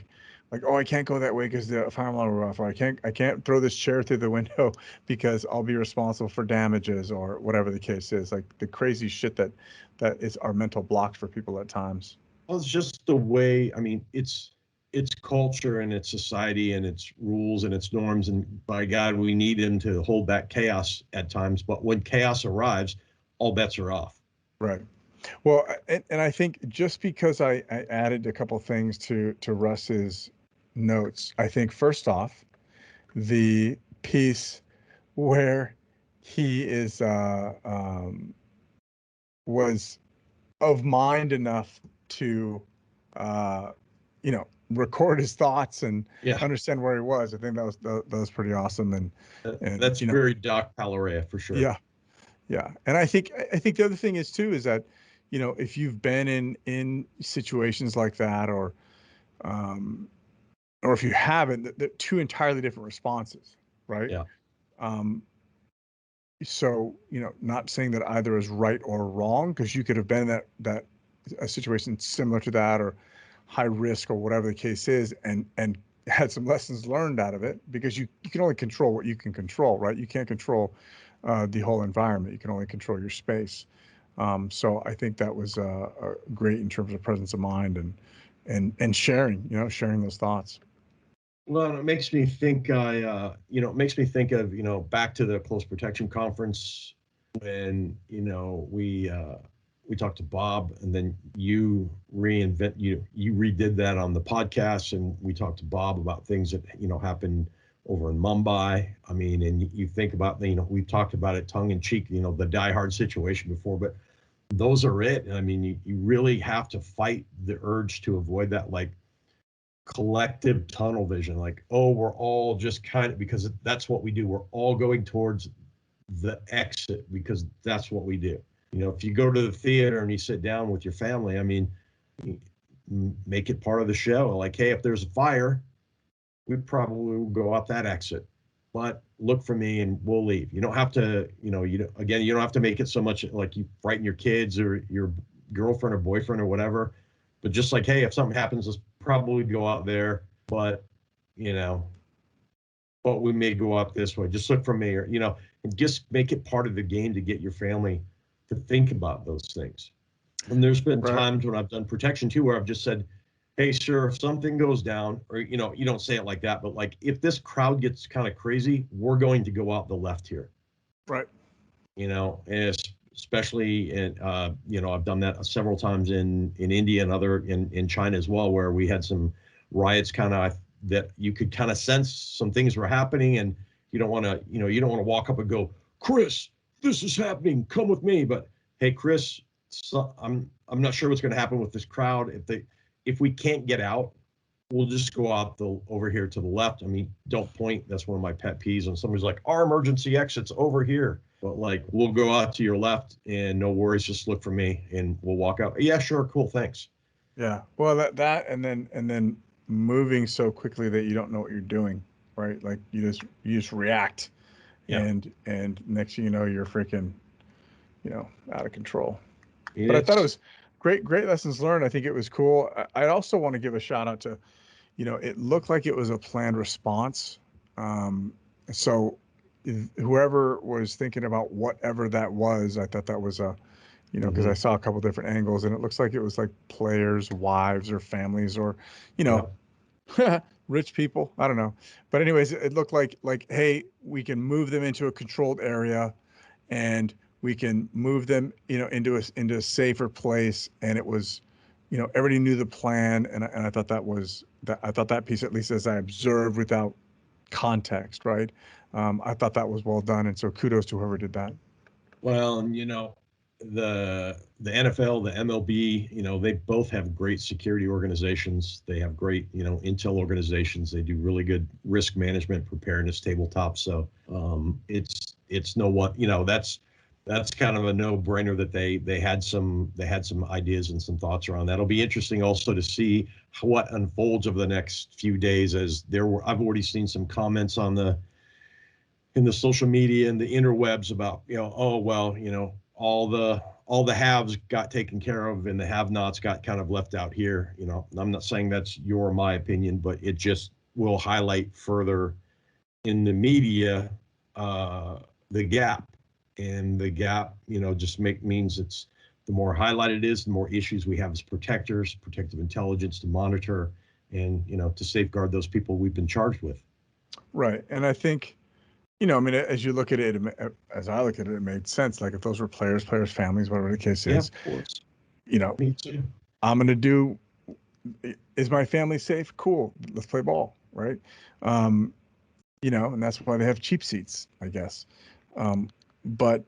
Like, oh, I can't go that way because the fire alarm will go off, or I can't throw this chair through the window because I'll be responsible for damages or whatever the case is. Like the crazy shit that is our mental blocks for people at times. well, it's just the way. I mean, it's culture and it's society and it's rules and it's norms. And by God, we need him to hold back chaos at times. But when chaos arrives, all bets are off. Right. Well, and I think just because I added a couple things to Russ's notes, I think first off, the piece where he is was of mind enough to record his thoughts and Yeah, understand where he was. I think that was pretty awesome, and that's very Doc Palaria for sure. yeah, yeah. And I think the other thing is too is that if you've been in situations like that um or if you haven't, they're two entirely different responses, right? Yeah, um so not saying that either is right or wrong, because you could have been in that a situation similar to that or high risk or whatever the case is, and had some lessons learned out of it, because you can only control what you can control, right? You can't control the whole environment. You can only control your space. So I think that was great in terms of presence of mind and sharing, sharing those thoughts. Well, it makes me think. It makes me think of back to the close protection conference when we talked to Bob, and then you redid that on the podcast, and we talked to Bob about things that happened over in Mumbai. I mean, and you think about we've talked about it tongue in cheek, the diehard situation before, but those are it. I mean, you really have to fight the urge to avoid that, like, collective tunnel vision, like, oh, we're all just kind of, because that's what we do. We're all going towards the exit because that's what we do. If you go to the theater and you sit down with your family, I mean, make it part of the show. Like, hey, if there's a fire, we probably will go out that exit, but look for me and we'll leave. You don't have to, you don't have to make it so much like you frighten your kids or your girlfriend or boyfriend or whatever, but just like, hey, if something happens, let's probably go out there, but we may go out this way. Just look for me, or, and just make it part of the game to get your family to think about those things. And there's been times when I've done protection too, where I've just said, hey, sir, if something goes down, or, you don't say it like that, but like, if this crowd gets kind of crazy, we're going to go out the left here. Right. And especially in, I've done that several times in India and in China as well, where we had some riots that you could kind of sense some things were happening, and you don't want to walk up and go, Chris, this is happening, come with me. But hey, Chris, I'm not sure what's going to happen with this crowd. If we can't get out, we'll just go out over here to the left. I mean, don't point. That's one of my pet peeves when somebody's like, our emergency exit's over here. But like, we'll go out to your left and no worries, just look for me and we'll walk out. Yeah, sure, cool, thanks. Yeah. Well, that and then moving so quickly that you don't know what you're doing, right? Like you just react. Yeah. And next thing you know, you're freaking, out of control. But I thought it was great lessons learned. I think it was cool. I also want to give a shout out to, it looked like it was a planned response. So whoever was thinking about whatever that was, I thought that was because I saw a couple different angles, and it looks like it was like players' wives or families or, rich people. I don't know. But anyways, it looked like, hey, we can move them into a controlled area, and we can move them, into a safer place. And it was, everybody knew the plan. And I thought that piece, at least as I observed without context, right? I thought that was well done. And so kudos to whoever did that. Well, and the NFL, the MLB, they both have great security organizations. They have great, intel organizations. They do really good risk management, preparedness, tabletop. So it's that's kind of a no-brainer that they had some ideas and some thoughts around that. It'll be interesting also to see what unfolds over the next few days, as I've already seen some comments in the social media and the interwebs about, all the haves got taken care of and the have-nots got kind of left out here. I'm not saying that's your or my opinion, but it just will highlight further in the media the gap. And the gap, just means it's the more highlighted it is, the more issues we have as protectors, protective intelligence to monitor and, to safeguard those people we've been charged with. Right. And I think, as you look at it, as I look at it, it made sense. Like if those were players, families, whatever the case is, of course. Me too. I'm going to do, is my family safe? Cool. Let's play ball. Right. And that's why they have cheap seats, I guess. But,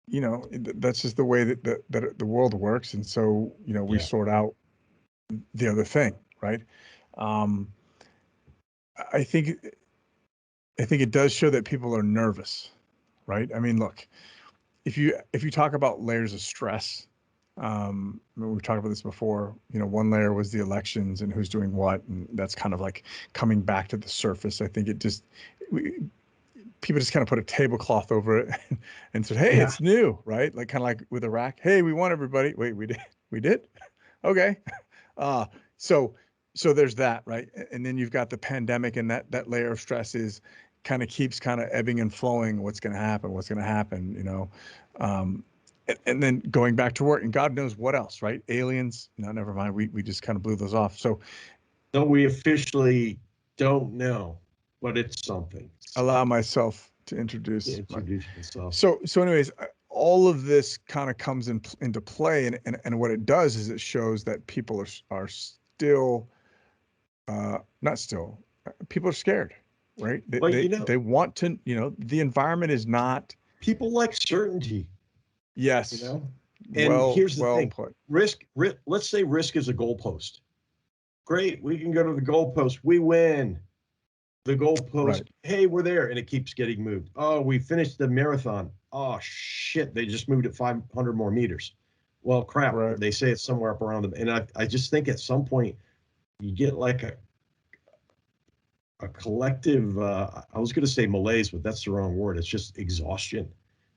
that's just the way that the world works. And so, we sort out the other thing. Right. I think it does show that people are nervous, right? I mean, look, if you talk about layers of stress, we've talked about this before. One layer was the elections and who's doing what, and that's kind of like coming back to the surface. I think people just kind of put a tablecloth over it and said, "Hey, Yeah. it's new," right? Like kind of like with Iraq. Hey, we want everybody. Wait, we did, okay. Uh, so there's that, right? And then you've got the pandemic, and that layer of stress is kind of keeps kind of ebbing and flowing. What's going to happen? What's going to happen? You know, and then going back to work, and God knows what else, right? Aliens. No, never mind. We just kind of blew those off. So we officially don't know, but it's something. allow myself to introduce yourself. So anyways, all of this kind of comes into play, and what it does is it shows that people are still not still people are scared, right? They want to, the environment is not. People like certainty. Yes. And here's the thing. Put. Risk, let's say risk is a goalpost. Great, we can go to the goalpost. We win. The goalpost, right. Hey, we're there, and it keeps getting moved. Oh, we finished the marathon. Oh, shit, they just moved it 500 more meters. Well, crap, right. They say it's somewhere up around them. And I just think at some point you get like a collective, I was going to say malaise, but that's the wrong word. It's just exhaustion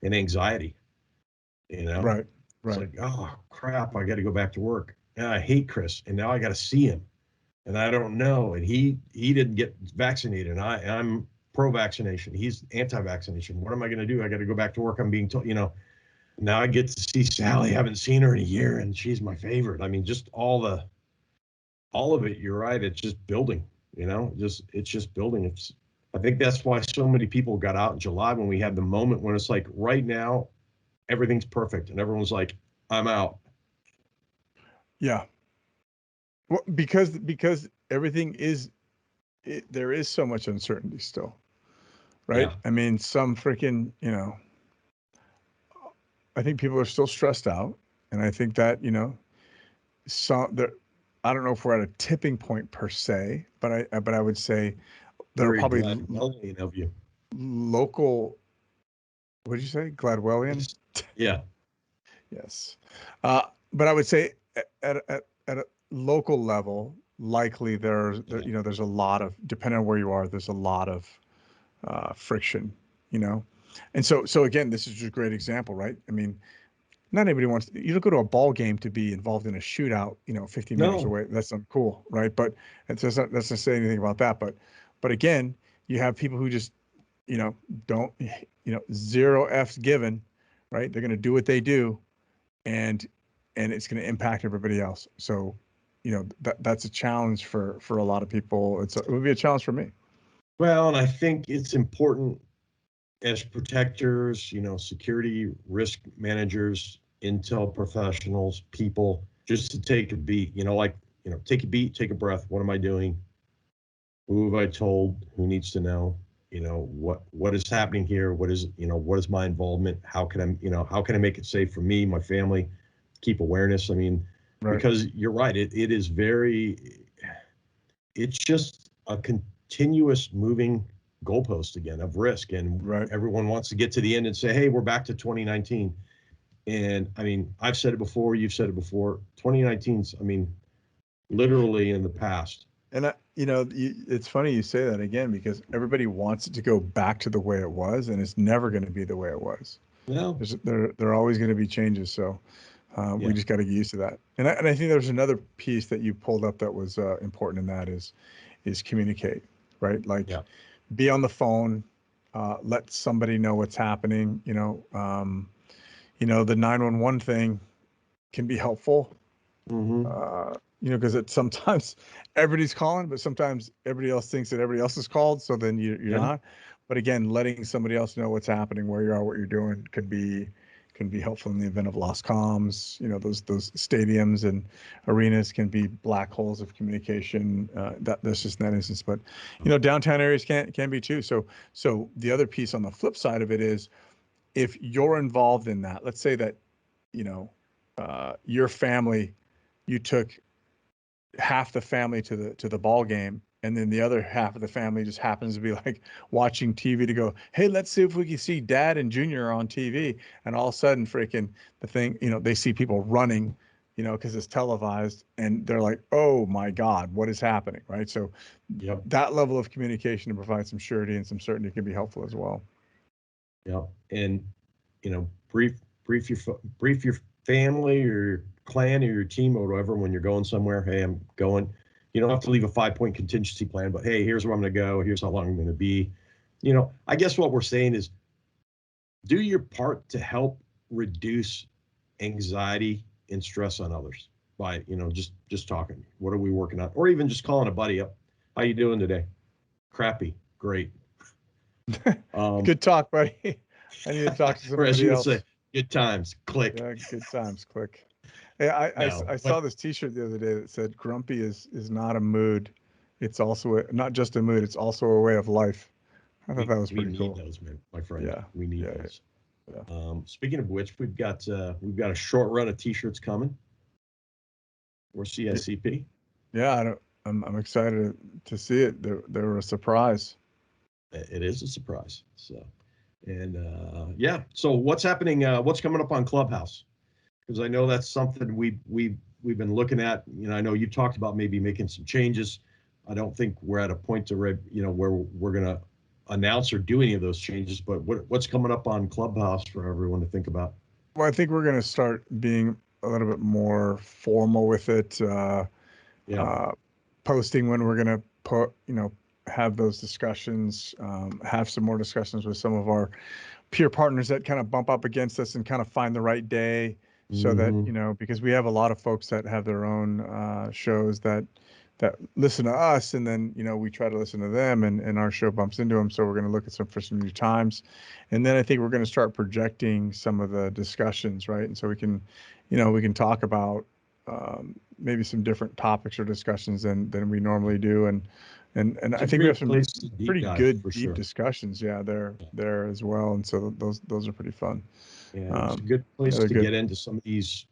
and anxiety, Right. It's like, oh, crap, I got to go back to work. And I hate Chris, and now I got to see him. And I don't know. And he didn't get vaccinated. And I'm pro-vaccination. He's anti-vaccination. What am I going to do? I got to go back to work. I'm being told, now I get to see Sally. I haven't seen her in a year, and she's my favorite. I mean, just all of it. You're right. It's just building, it's just building. I think that's why so many people got out in July when we had the moment when it's like right now, everything's perfect. And everyone's like, I'm out. Yeah. Well, because everything is, there is so much uncertainty still, right? Yeah. I mean, some freaking, I think people are still stressed out, and I think that I don't know if we're at a tipping point per se, but I would say there are probably of you. Local. What did you say, Gladwellian? Yeah. Yes, but I would say at a local level, likely there's a lot of, depending on where you are, there's a lot of friction, and so again, this is just a great example, right? I mean, not everybody wants, you don't go to a ball game to be involved in a shootout 50 meters away. That's uncool, right? But that's not say anything about that, but again, you have people who just don't, zero F's given, right? They're going to do what they do, and it's going to impact everybody else. So that's a challenge for a lot of people. It would be a challenge for me. Well, and I think it's important as protectors, security risk managers, intel professionals, people, just to take a beat, take a beat, take a breath. What am I doing? Who have I told? Who needs to know? What is happening here? What is my involvement? How can I make it safe for me, my family, keep awareness? I mean, right. Because you're right. It's just a continuous moving goalpost again of risk, and right. Everyone wants to get to the end and say, hey, we're back to 2019. And I mean, I've said it before, you've said it before, 2019's, I mean, literally in the past. And it's funny you say that again, because everybody wants it to go back to the way it was, and it's never going to be the way it was. No. There are always going to be changes. So we just got to get used to that. And I think there's another piece that you pulled up that was important in that is communicate, right? Like be on the phone, let somebody know what's happening. The 911 thing can be helpful. Mm-hmm. Because sometimes everybody's calling, but sometimes everybody else thinks that everybody else is called. So then you're not. But again, letting somebody else know what's happening, where you are, what you're doing, can be helpful in the event of lost comms. Those stadiums and arenas can be black holes of communication. That's just in that instance. But downtown areas can be too. So the other piece on the flip side of it is, if you're involved in that, let's say that your family, you took half the family to the ball game, and then the other half of the family just happens to be like watching TV to go, hey, let's see if we can see Dad and Junior on TV. And all of a sudden, freaking the thing, they see people running, because it's televised, and they're like, oh my God, what is happening, right? So that level of communication to provide some surety and some certainty can be helpful as well. Yeah. And, brief your family or your clan or your team or whatever when you're going somewhere. Hey, I'm going. You don't have to leave a 5-point contingency plan, but hey, here's where I'm going to go. Here's how long I'm going to be. I guess what we're saying is do your part to help reduce anxiety and stress on others by, just talking. What are we working on? Or even just calling a buddy up. How you doing today? Crappy. Great. Good talk, buddy. I need to talk to or as somebody you would else. say, good times. Click. Yeah, good times. Click. Hey, I saw this T-shirt the other day that said "Grumpy is not a mood. It's also not just a mood. It's also a way of life." I thought that was pretty cool. We need those, man, my friend. Yeah, we need those. Yeah. Speaking of which, we've got a short run of T-shirts coming. Or CSCP. Yeah, I'm excited to see it. They're a surprise. It is a surprise. So, and So what's happening? What's coming up on Clubhouse? Because I know that's something we've been looking at. I know you talked about maybe making some changes. I don't think we're at a point to where we're gonna announce or do any of those changes. But what's coming up on Clubhouse for everyone to think about? Well, I think we're going to start being a little bit more formal with it. Posting when we're going to have those discussions, have some more discussions with some of our peer partners that kind of bump up against us and kind of find the right day so that, because we have a lot of folks that have their own shows that listen to us, and then, we try to listen to them, and our show bumps into them. So we're going to look at for some new times. And then I think we're going to start projecting some of the discussions, right? And so we can talk about maybe some different topics or discussions than we normally do. And I think we have some pretty good deep discussions. Yeah, there as well. And so those are pretty fun. Yeah, it's a good place to get into some of these.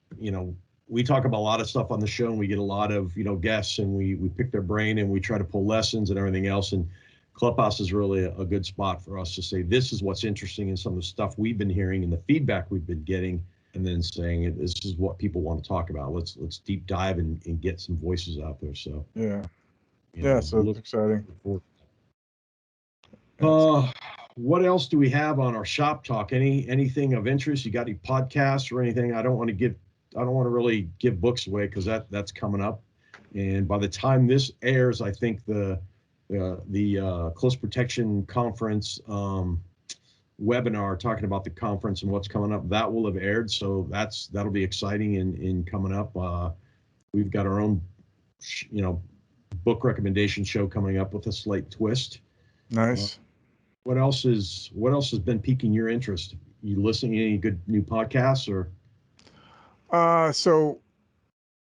We talk about a lot of stuff on the show, and we get a lot of guests, and we pick their brain, and we try to pull lessons and everything else. And Clubhouse is really a good spot for us to say this is what's interesting in some of the stuff we've been hearing and the feedback we've been getting, and then saying this is what people want to talk about. Let's deep dive and get some voices out there. So so it's exciting. What else do we have on our shop talk? Anything of interest? You got any podcasts or anything? I don't want to really give books away because that's coming up. And by the time this airs, I think the Close Protection Conference webinar talking about the conference and what's coming up, that will have aired. So that'll be exciting in coming up. We've got our own, book recommendation show coming up with a slight twist. Nice. What else has been piquing your interest? You listening to any good new podcasts or? So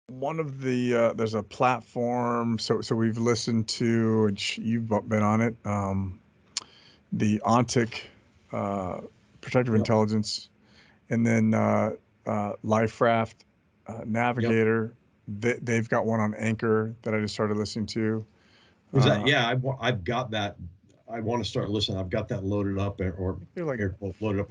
one of the there's a platform. So we've listened to, and you've been on it. The ONTIC, Protective Intelligence, and then LifeRaft, Navigator. They've got one on Anchor that I just started listening to. Was that? Yeah, I've got that. I want to start listening. I've got that loaded up, or loaded up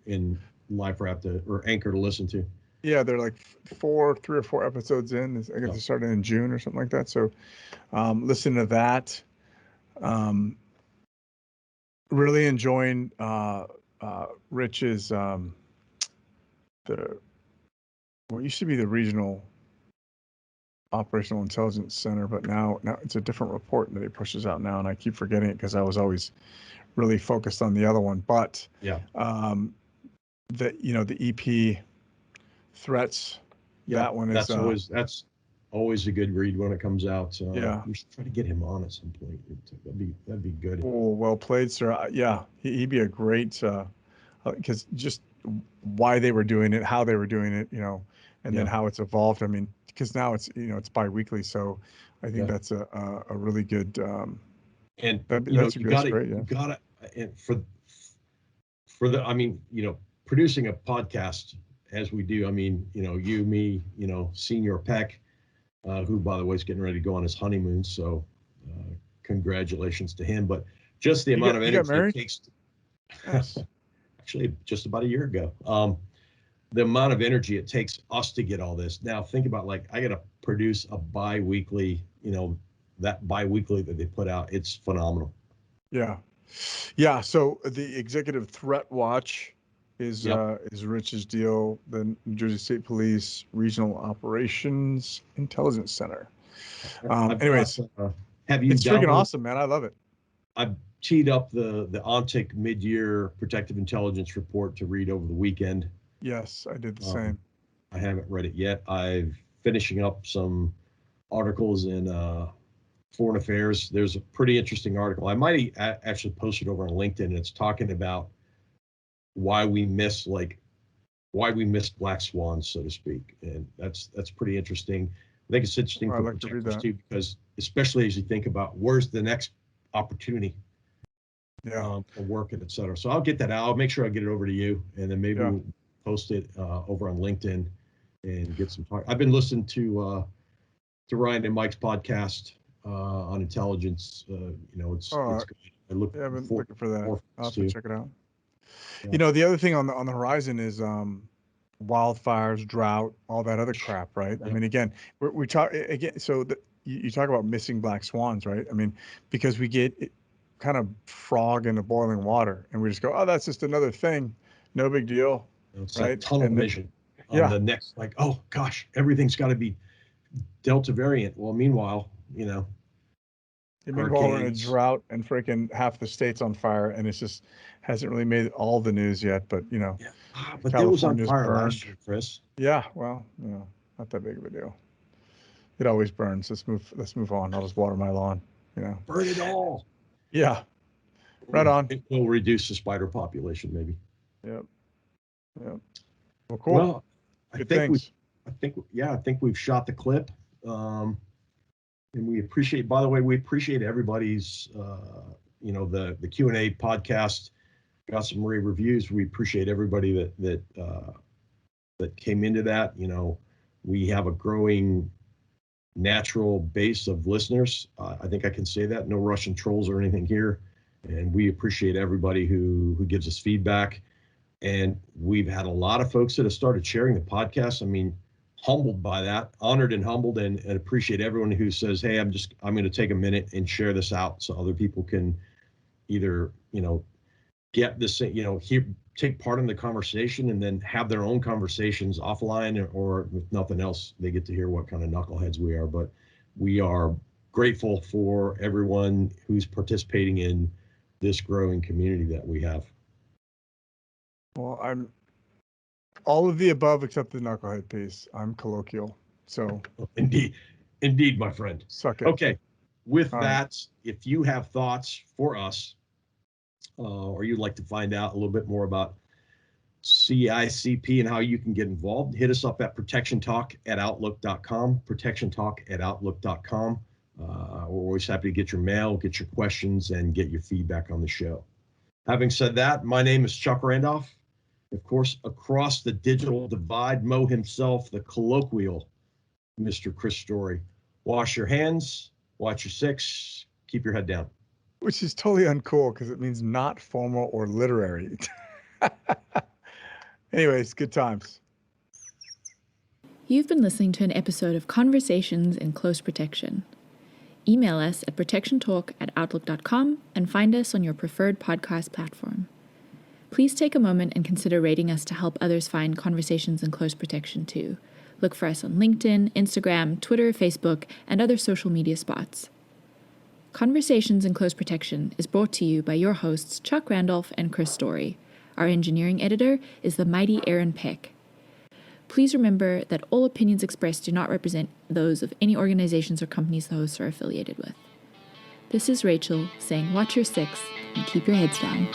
in LifeRaft or Anchor to listen to. Yeah, they're like 3 or 4 episodes in. I guess they started in June or something like that. So, listen to that. Really enjoying Rich's what used to be the Regional Operational Intelligence Center, but now it's a different report that he pushes out now, and I keep forgetting it because I was always really focused on the other one. But the EP threats, that one is that's always a good read when it comes out. We should try to get him on at some point. That'd be good. Oh, well played, sir. He'd be a great because just why they were doing it, how they were doing it, and then how it's evolved. I mean, because now it's it's biweekly, so I think that's a really good. And that's great. You gotta, and for the, I mean, producing a podcast as we do. I mean, you, me, Senior Peck, who by the way is getting ready to go on his honeymoon. So congratulations to him. But just the amount of energy it takes. Yes. Actually, just about a year ago. The amount of energy it takes us to get all this. Now think about, I got to produce a bi-weekly, that bi-weekly that they put out. It's phenomenal. Yeah. Yeah. So the Executive Threat Watch is Rich's deal. The New Jersey State Police Regional Operations Intelligence Center. Anyways, have you? It's freaking awesome, man. I love it. I've teed up the ONTIC mid-year protective intelligence report to read over the weekend. Yes, I did the same. I haven't read it yet. I'm finishing up some articles in Foreign Affairs. There's a pretty interesting article. I might actually post it over on LinkedIn. And it's talking about why we missed black swans, so to speak, and that's pretty interesting. I think it's interesting for protectors too, because especially as you think about where's the next opportunity for work and et cetera. So I'll get that out. I'll make sure I get it over to you, and then maybe we'll post it over on LinkedIn and get some talk. I've been listening to Ryan and Mike's podcast on intelligence. It's good. I've been looking for that. I'll have to check it out. Yeah. The other thing on the horizon is wildfires, drought, all that other crap, right? I mean, again, we talk again. So you talk about missing black swans, right? I mean, because we get kind of frog into boiling water, and we just go, oh, that's just another thing, no big deal, it's right? Like tunnel vision on the next, like, oh gosh, everything's got to be Delta variant. Well, meanwhile, Meanwhile, we're in a drought and freaking half the state's on fire, and it's just hasn't really made all the news yet. But but it was on fire last year, Chris. Yeah, well, not that big of a deal. It always burns. Let's move on. I'll just water my lawn. Burn it all. Yeah, right on. It will reduce the spider population, maybe. Yep. Well, cool. Well, I think we've shot the clip. And we appreciate, by the way, everybody's, the Q&A podcast got some rave reviews. We appreciate everybody that came into that. We have a growing natural base of listeners. I think I can say that. No Russian trolls or anything here. And we appreciate everybody who gives us feedback. And we've had a lot of folks that have started sharing the podcast. I mean, humbled by that, honored and humbled, and appreciate everyone who says, hey, I'm going to take a minute and share this out so other people can either, get this, take part in the conversation and then have their own conversations offline, or if nothing else, they get to hear what kind of knuckleheads we are. But we are grateful for everyone who's participating in this growing community that we have. Well, I'm all of the above except the knucklehead piece. I'm colloquial. So indeed, my friend. Suck it. Okay. With that, if you have thoughts for us, or you'd like to find out a little bit more about CICP and how you can get involved, hit us up at protectiontalk@outlook.com, protectiontalk@outlook.com. We're always happy to get your mail, get your questions, and get your feedback on the show. Having said that, my name is Chuck Randolph. Of course, across the digital divide, Mo himself, the colloquial Mr. Chris Story. Wash your hands, watch your six, keep your head down. Which is totally uncool because it means not formal or literary. Anyways, good times. You've been listening to an episode of Conversations in Close Protection. Email us at protectiontalk@outlook.com and find us on your preferred podcast platform. Please take a moment and consider rating us to help others find Conversations in Close Protection too. Look for us on LinkedIn, Instagram, Twitter, Facebook, and other social media spots. Conversations in Close Protection is brought to you by your hosts Chuck Randolph and Chris Story. Our engineering editor is the mighty Aaron Peck. Please remember that all opinions expressed do not represent those of any organizations or companies the hosts are affiliated with. This is Rachel saying watch your six and keep your heads down.